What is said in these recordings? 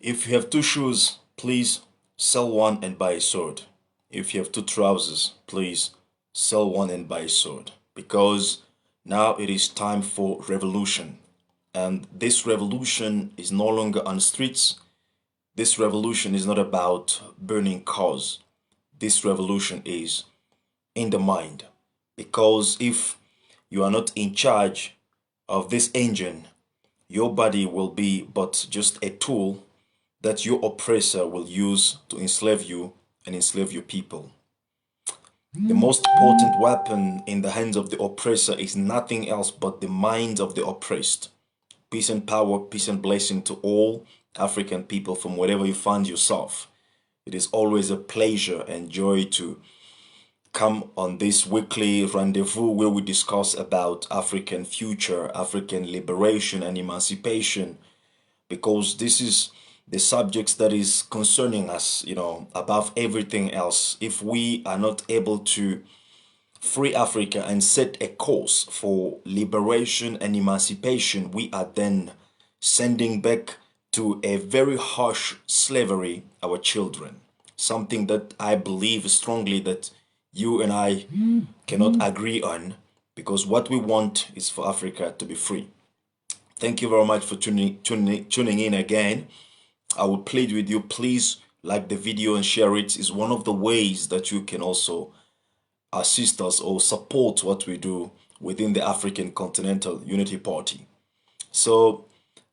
If you have two shoes, please sell one and buy a sword. If you have two trousers, please sell one and buy a sword. Because now it is time for revolution. And this revolution is no longer on the streets. This revolution is not about burning cars. This revolution is in the mind. Because if you are not in charge of this engine, your body will be but just a tool that your oppressor will use to enslave you and enslave your people. The most potent weapon in the hands of the oppressor is nothing else but the minds of the oppressed. Peace and power, peace and blessing to all African people from wherever you find yourself. It is always a pleasure and joy to come on this weekly rendezvous where we discuss about African future, African liberation and emancipation, because this is the subjects that is concerning us, above everything else. If we are not able to free Africa and set a course for liberation and emancipation, we are then sending back to a very harsh slavery our children. Something that I believe strongly that you and I cannot agree on, because what we want is for Africa to be free. Thank you very much for tuning in again. I would plead with you, please like the video and share it. Is one of the ways that you can also assist us or support what we do within the African Continental Unity Party. So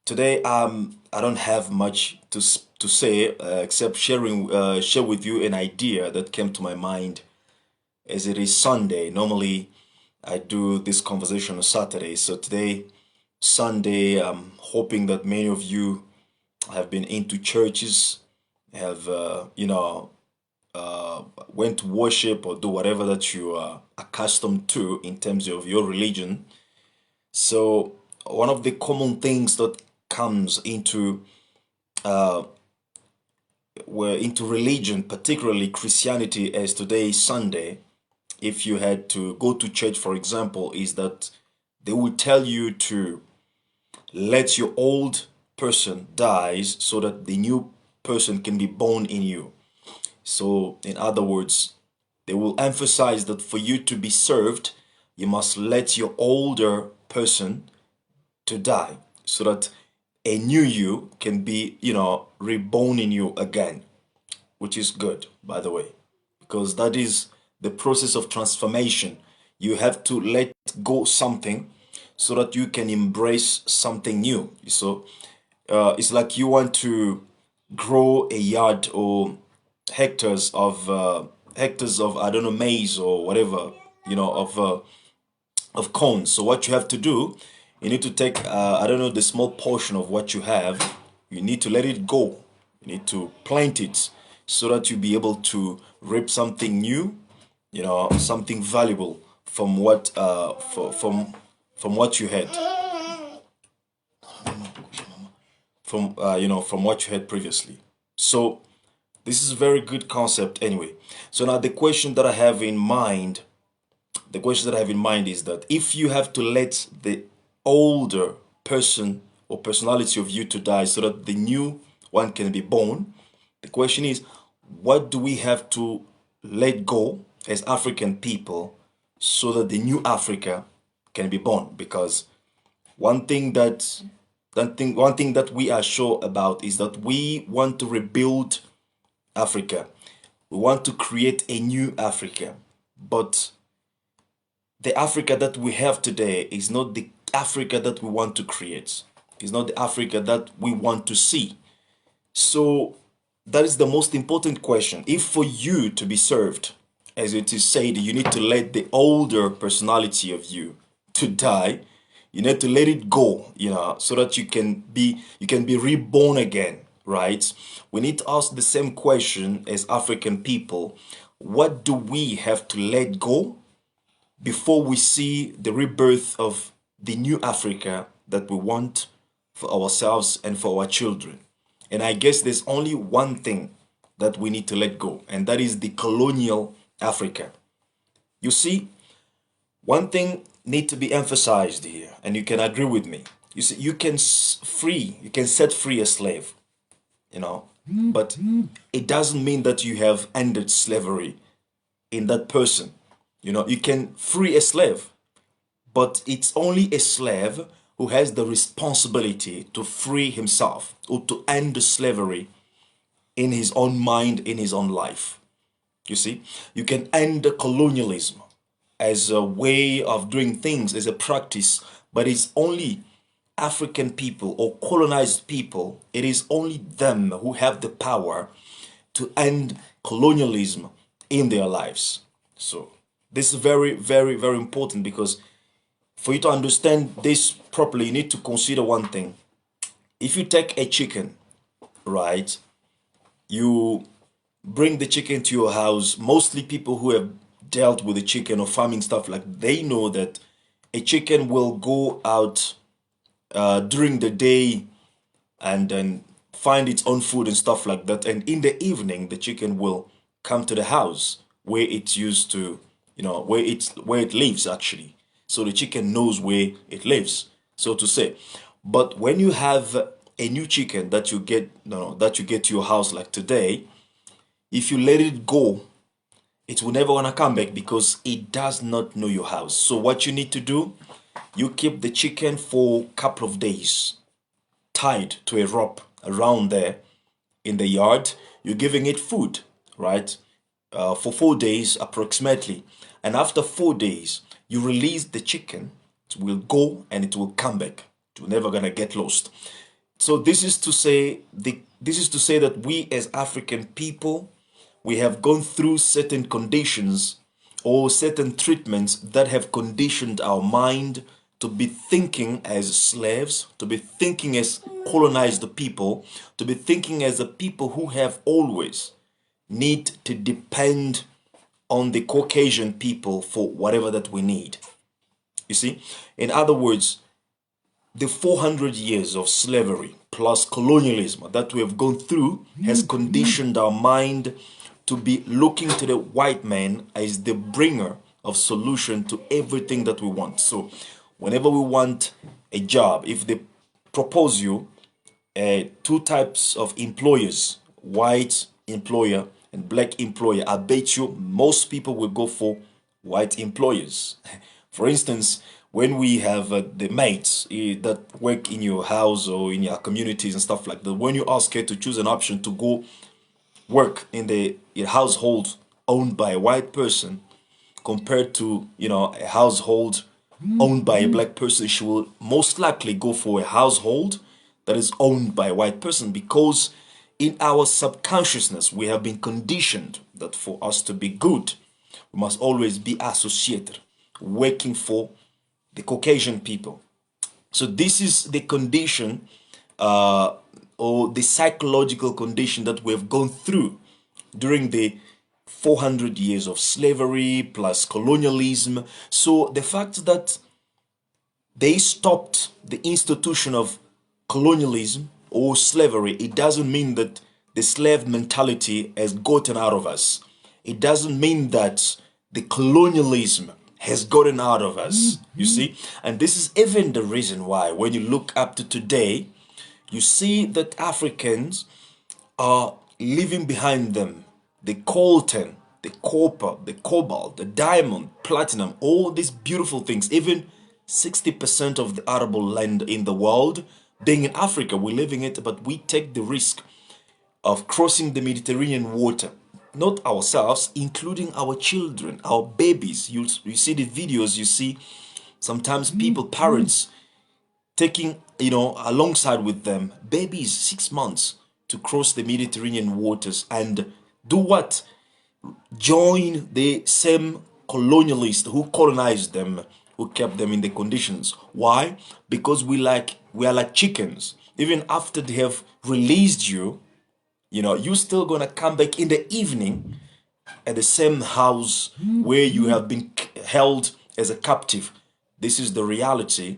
today I don't have much to say except share with you an idea that came to my mind as it is Sunday. Normally I do this conversation on Saturday, so today Sunday, I'm hoping that many of you have been into churches, have went to worship or do whatever that you are accustomed to in terms of your religion. So one of the common things that comes into into religion, particularly Christianity, as today is Sunday, if you had to go to church, for example, is that they will tell you to let your old person dies so that the new person can be born in you. So in other words, they will emphasize that for you to be served, you must let your older person to die so that a new you can be, reborn in you again, which is good, by the way, because that is the process of transformation. You have to let go something so that you can embrace something new. So it's like you want to grow a yard or hectares of I don't know, maize or whatever, of corn. So what you have to do, you need to take I don't know, the small portion of what you have. You need to let it go. You need to plant it so that you be able to reap something new, something valuable from what from what you had, from what you had previously. So this is a very good concept anyway. So now the question that I have in mind, is that if you have to let the older person or personality of you to die so that the new one can be born, the question is, what do we have to let go as African people so that the new Africa can be born? Because one thing that we are sure about is that we want to rebuild Africa. We want to create a new Africa. But the Africa that we have today is not the Africa that we want to create. It's not the Africa that we want to see. So that is the most important question. If for you to be served, as it is said, you need to let the older personality of you to die. You need to let it go, so that you can be reborn again, right? We need to ask the same question as African people. What do we have to let go before we see the rebirth of the new Africa that we want for ourselves and for our children? And I guess there's only one thing that we need to let go, and that is the colonial Africa. You see, one thing need to be emphasized here, and you can agree with me. You see, you can set free a slave. you know. But it doesn't mean that you have ended slavery in that person. You know, you can free a slave, but it's only a slave who has the responsibility to free himself or to end the slavery in his own mind, in his own life. You see, you can end the colonialism as a way of doing things, as a practice, but it's only African people or colonized people, it is only them who have the power to end colonialism in their lives. So this is very, very, very important, because for you to understand this properly, you need to consider one thing. If you take a chicken, right, you bring the chicken to your house. Mostly people who have dealt with the chicken or farming stuff, like, they know that a chicken will go out during the day and then find its own food and stuff like that. And in the evening, the chicken will come to the house where it's used to, you know, where it lives actually. So the chicken knows where it lives, so to say. But when you have a new chicken that you get, no, that you get to your house like today, if you let it go, it will never wanna come back because it does not know your house. So what you need to do, you keep the chicken for a couple of days tied to a rope around there in the yard. You're giving it food, right? For 4 days approximately. And after 4 days, you release the chicken. It will go and it will come back. It's never gonna get lost. So this is to say that we as African people, we have gone through certain conditions or certain treatments that have conditioned our mind to be thinking as slaves, to be thinking as colonized people, to be thinking as a people who have always need to depend on the Caucasian people for whatever that we need. You see, in other words, the 400 years of slavery plus colonialism that we have gone through has conditioned our mind to be looking to the white man as the bringer of solution to everything that we want. So whenever we want a job, if they propose you two types of employers, white employer and black employer, I bet you most people will go for white employers. For instance, when we have the mates that work in your house or in your communities and stuff like that, when you ask her to choose an option to go work in the household owned by a white person compared to, you know, a household owned by a black person, she will most likely go for a household that is owned by a white person, because in our subconsciousness we have been conditioned that for us to be good we must always be associated working for the Caucasian people. So this is the condition or the psychological condition that we have gone through during the 400 years of slavery plus colonialism. So the fact that they stopped the institution of colonialism or slavery, it doesn't mean that the slave mentality has gotten out of us. It doesn't mean that the colonialism has gotten out of us, you see. And this is even the reason why when you look up to today, you see that Africans are leaving behind them the coltan, the copper, the cobalt, the diamond, platinum, all these beautiful things. Even 60% of the arable land in the world being in Africa, we're living it, but we take the risk of crossing the Mediterranean water. Not ourselves, including our children, our babies. You see the videos, you see sometimes people, parents, taking, you know, alongside with them, babies 6 months to cross the Mediterranean waters and do what? Join the same colonialists who colonized them, who kept them in the conditions. Why? Because we are like chickens. Even after they have released you, you know, you're still gonna come back in the evening at the same house where you have been held as a captive. This is the reality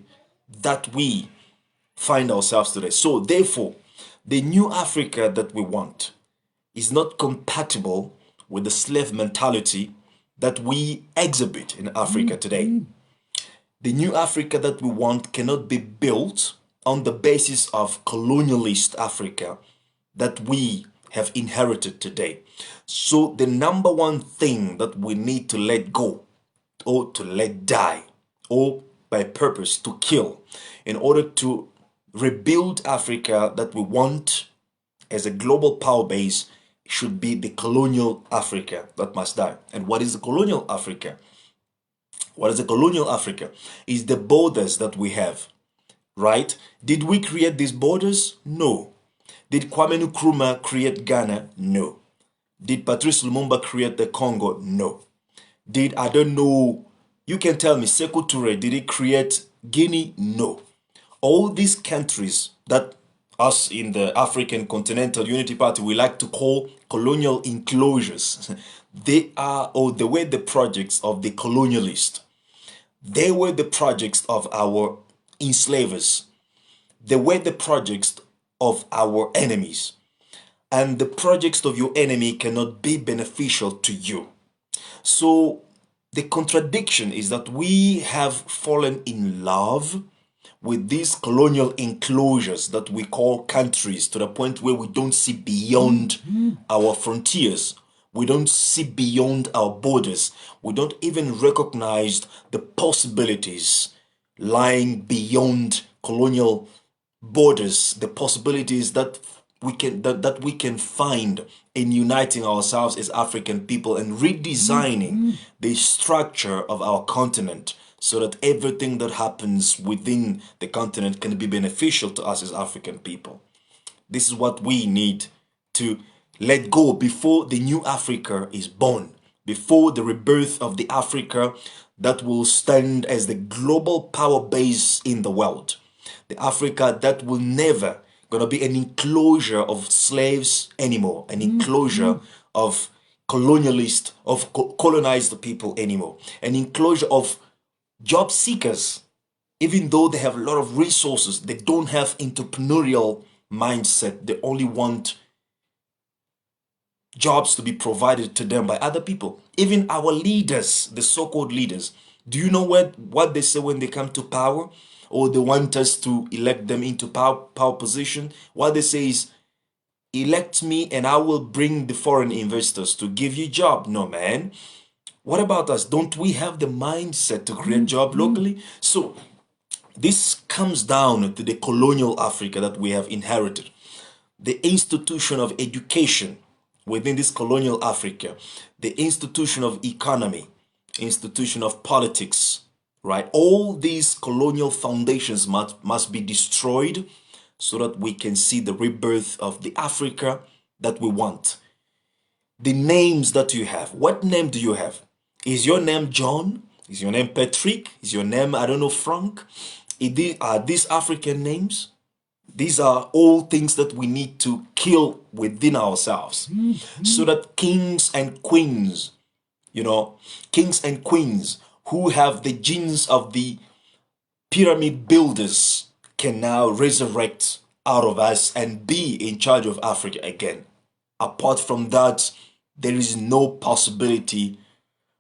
that we find ourselves today. So therefore, the new Africa that we want is not compatible with the slave mentality that we exhibit in Africa today. The new Africa that we want cannot be built on the basis of colonialist Africa that we have inherited today. So the number one thing that we need to let go or to let die or by purpose to kill in order to rebuild Africa that we want as a global power base should be the colonial Africa that must die. And what is the colonial Africa? What is the colonial Africa? Is the borders that we have, right? Did we create these borders? No. Did Kwame Nkrumah create Ghana? No. Did Patrice Lumumba create the Congo? No. Did, I don't know, you can tell me, Sekou Touré, did he create Guinea? No. All these countries that us in the African Continental Unity Party we like to call colonial enclosures, they are, or they were the projects of the colonialists. They were the projects of our enslavers. They were the projects of our enemies. And the projects of your enemy cannot be beneficial to you. So the contradiction is that we have fallen in love with these colonial enclosures that we call countries to the point where we don't see beyond our frontiers. We don't see beyond our borders. We don't even recognize the possibilities lying beyond colonial borders, the possibilities that we can find in uniting ourselves as African people and redesigning the structure of our continent so that everything that happens within the continent can be beneficial to us as African people. This is what we need to let go before the new Africa is born, before the rebirth of the Africa that will stand as the global power base in the world. The Africa that will never gonna be an enclosure of slaves anymore, an enclosure of colonialist, of colonized people anymore, an enclosure of job seekers. Even though they have a lot of resources, they don't have entrepreneurial mindset. They only want jobs to be provided to them by other people. Even our leaders, the so-called leaders, do you know what they say when they come to power? Or they want us to elect them into power position? What they say is, elect me and I will bring the foreign investors to give you job. No, man. What about us? Don't we have the mindset to create job locally? So this comes down to the colonial Africa that we have inherited. The institution of education within this colonial Africa, the institution of economy, institution of politics, right? All these colonial foundations must be destroyed so that we can see the rebirth of the Africa that we want. The names that you have, what name do you have? Is your name John? Is your name Patrick? Is your name, I don't know, Frank? Are these African names? These are all things that we need to kill within ourselves so that kings and queens, kings and queens who have the genes of the pyramid builders can now resurrect out of us and be in charge of Africa again. Apart from that, there is no possibility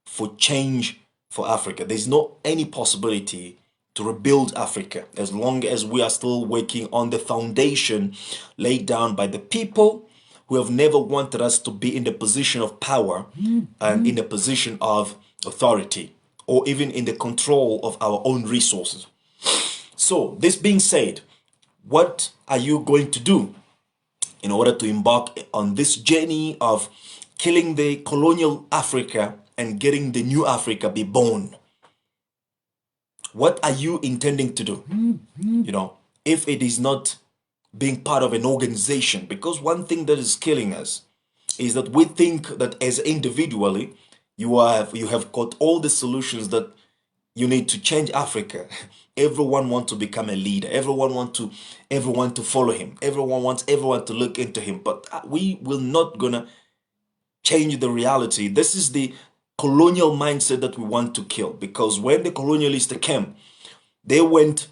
for change for Africa. There's no any possibility to rebuild Africa as long as we are still working on the foundation laid down by the people who have never wanted us to be in the position of power and in the position of authority or even in the control of our own resources. So this being said, what are you going to do in order to embark on this journey of killing the colonial Africa and getting the new Africa be born? What are you intending to do? If it is not being part of an organization, because one thing that is killing us is that we think that as individually you have got all the solutions that you need to change Africa. Everyone wants to become a leader. Everyone wants to follow him. Everyone wants everyone to look into him. But we will not gonna change the reality. This is the colonial mindset that we want to kill, because when the colonialists came, they went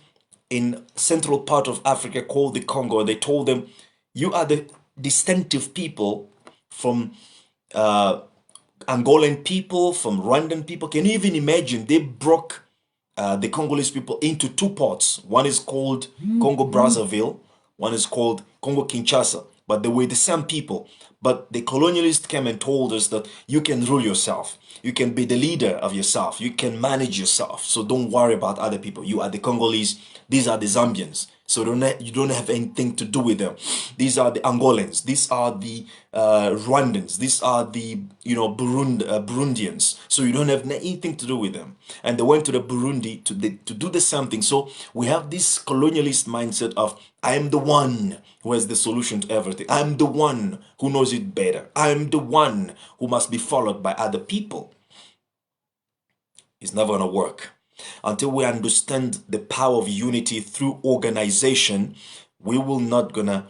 in central part of Africa called the Congo. They told them, you are the distinctive people from Angolan people, from Rwandan people. Can you even imagine? They broke the Congolese people into two parts. One is called Congo Brazzaville. One is called Congo Kinshasa. but they were the same people. But the colonialists came and told us that you can rule yourself. You can be the leader of yourself. You can manage yourself. So don't worry about other people. You are the Congolese. These are the Zambians. So you don't have anything to do with them. These are the Angolans. These are the Rwandans. These are the Burundians. So you don't have anything to do with them. And they went to the Burundi to do the same thing. So we have this colonialist mindset of I am the one who has the solution to everything. I'm the one who knows it better. I'm the one who must be followed by other people. It's never gonna work. Until we understand the power of unity through organization, we will not gonna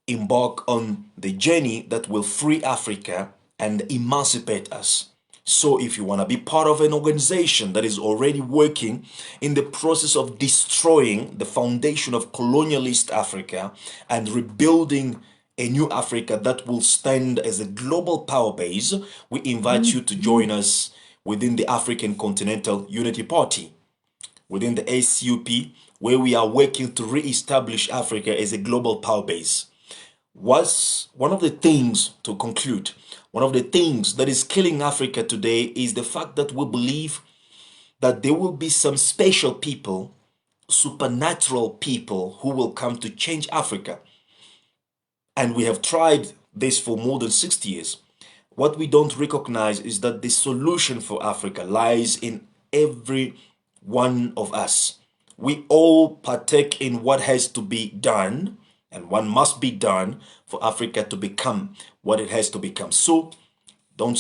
embark on the journey that will free Africa and emancipate us. So if you want to be part of an organization that is already working in the process of destroying the foundation of colonialist Africa and rebuilding a new Africa that will stand as a global power base, we invite you to join us within the African Continental Unity Party, within the ACUP, where we are working to re-establish Africa as a global power base. Was one of the things, to conclude, one of the things that is killing Africa today is the fact that we believe that there will be some special people, supernatural people who will come to change Africa. And we have tried this for more than 60 years. What we don't recognize is that the solution for Africa lies in every one of us. We all partake in what has to be done, and one must be done for Africa to become what it has to become. So don't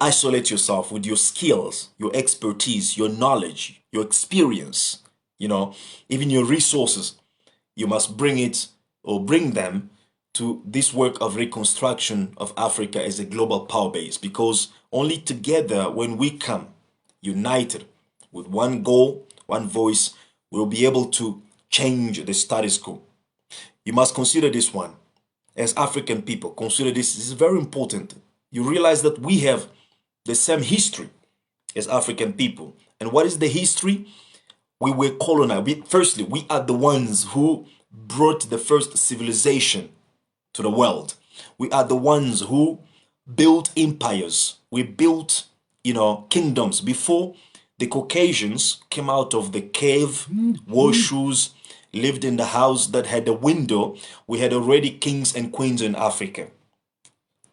isolate yourself with your skills, your expertise, your knowledge, your experience, even your resources. You must bring it or bring them to this work of reconstruction of Africa as a global power base, because only together, when we come united with one goal, one voice, we'll be able to change the status quo. You must consider this one. As African people, consider this. This is very important. You realize that we have the same history as African people. And what is the history? We were colonized. Firstly, we are the ones who brought the first civilization to the world. We are the ones who built empires. We built, kingdoms before the Caucasians came out of the cave, wore shoes, lived in the house that had a window. We had already kings and queens in Africa.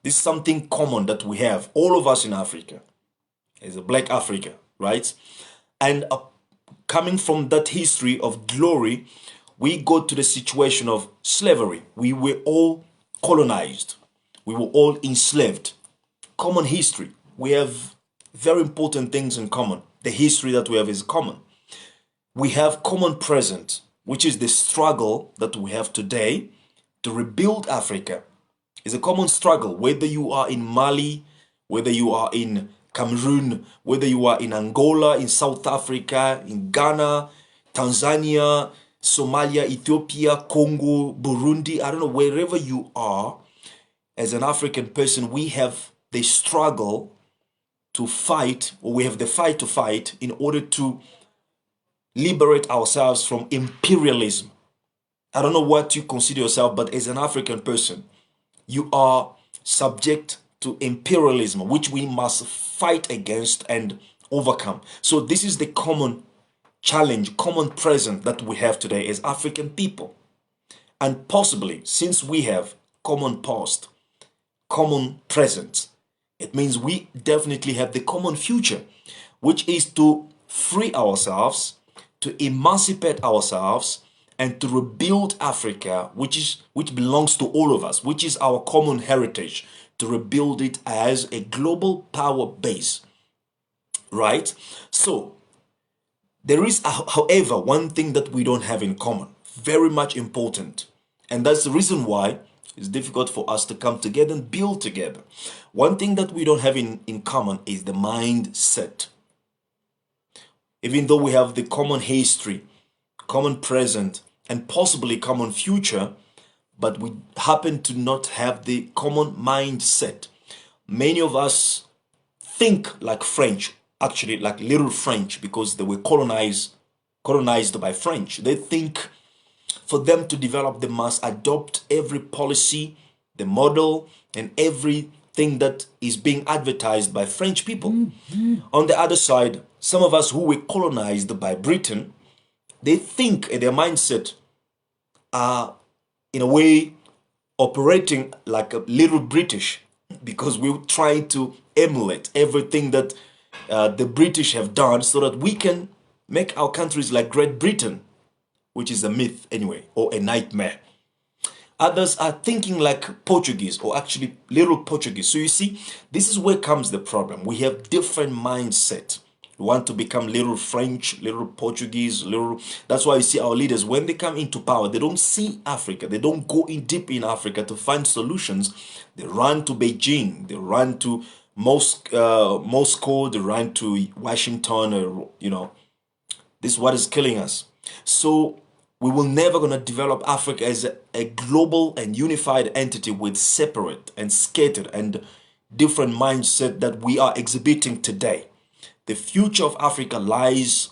This is something common that we have, all of us in Africa. It's a black Africa, right? And coming from that history of glory, we go to the situation of slavery. We were all colonized. We were all enslaved. Common history. We have very important things in common. The history that we have is common. We have common present, which is the struggle that we have today to rebuild Africa. It's a common struggle, whether you are in Mali, whether you are in Cameroon, whether you are in Angola, in South Africa, in Ghana, Tanzania, Somalia, Ethiopia, Congo, Burundi, I don't know, wherever you are, as an African person, we have the struggle to fight, or we have the fight to fight in order to liberate ourselves from imperialism. I don't know what you consider yourself, but as an African person, you are subject to imperialism, which we must fight against and overcome. So this is the common challenge, common present that we have today as African people. And possibly, since we have common past, common present, it means we definitely have the common future, which is to free ourselves, to emancipate ourselves, and to rebuild Africa, which belongs to all of us, which is our common heritage, to rebuild it as a global power base, right? So there is, however, one thing that we don't have in common, very much important, and that's the reason why it's difficult for us to come together and build together. One thing that we don't have in common is the mindset. Even though we have the common history, common present, and possibly common future, but we happen to not have the common mindset. Many of us think like French, actually like little French, because they were colonized by French. They think for them to develop, they must adopt every policy, the model, and everything that is being advertised by French people. On the other side, some of us who were colonized by Britain, they think in their mindset are in a way operating like a little British, because we're trying to emulate everything that the British have done so that we can make our countries like Great Britain, which is a myth anyway, or a nightmare. Others are thinking like Portuguese, or actually little Portuguese. So you see, this is where comes the problem. We have different mindset. We want to become little French, little Portuguese, little. That's why you see our leaders, when they come into power, they don't see Africa. They don't go in deep in Africa to find solutions. They run to Beijing. They run to Moscow. They run to Washington. Or, this is what is killing us. So we will never gonna develop Africa as a global and unified entity with separate and scattered and different mindset that we are exhibiting today. The future of Africa lies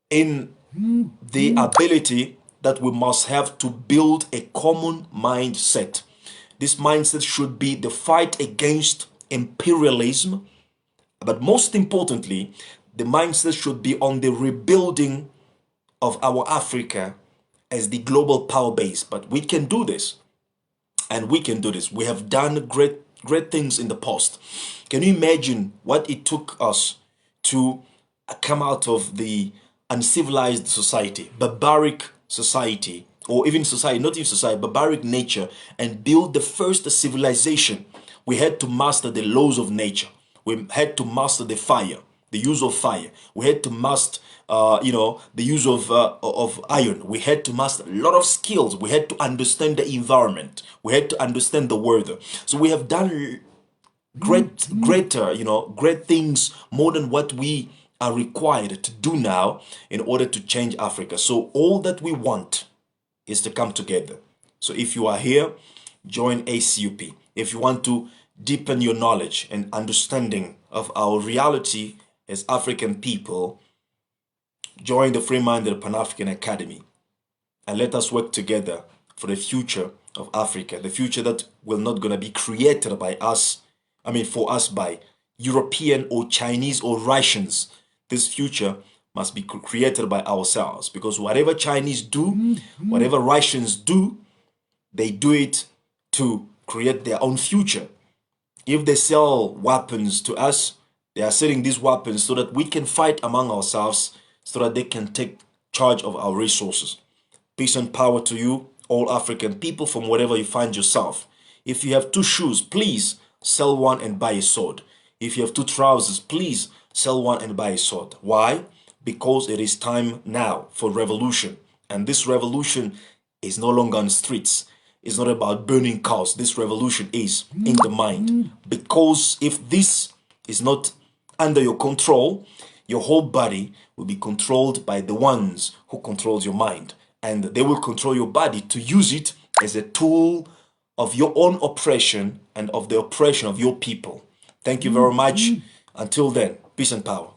in the ability that we must have to build a common mindset. This mindset should be the fight against imperialism, but most importantly, the mindset should be on the rebuilding of our Africa as the global power base. But we can do this, and we can do this. We have done great things in the past. Can you imagine what it took us to come out of the uncivilized society, barbaric society, or even society, not even society, barbaric nature, and build the first civilization? We had to master the laws of nature. We had to master the fire, the use of fire. We had to master, the use of iron. We had to master a lot of skills. We had to understand the environment. We had to understand the weather. So we have done great things, more than what we are required to do now in order to change Africa. So all that we want is to come together. So if you are here, join ACUP. If you want to deepen your knowledge and understanding of our reality as African people, join the Free-Minded Pan-African Academy, and let us work together for the future of Africa, the future that will not gonna be created by us, for us by European or Chinese or Russians. This future must be created by ourselves, because whatever Chinese do, whatever Russians do, they do it to create their own future. If they sell weapons to us, they are selling these weapons so that we can fight among ourselves, so that they can take charge of our resources. Peace and power to you, all African people, from wherever you find yourself. If you have 2 shoes, please sell one and buy a sword. If you have 2 trousers, please sell one and buy a sword. Why? Because it is time now for revolution. And this revolution is no longer on the streets. It's not about burning cars. This revolution is in the mind. Because if this is not under your control, your whole body will be controlled by the ones who controls your mind. And they will control your body to use it as a tool of your own oppression and of the oppression of your people. Thank you very much. Until then, peace and power.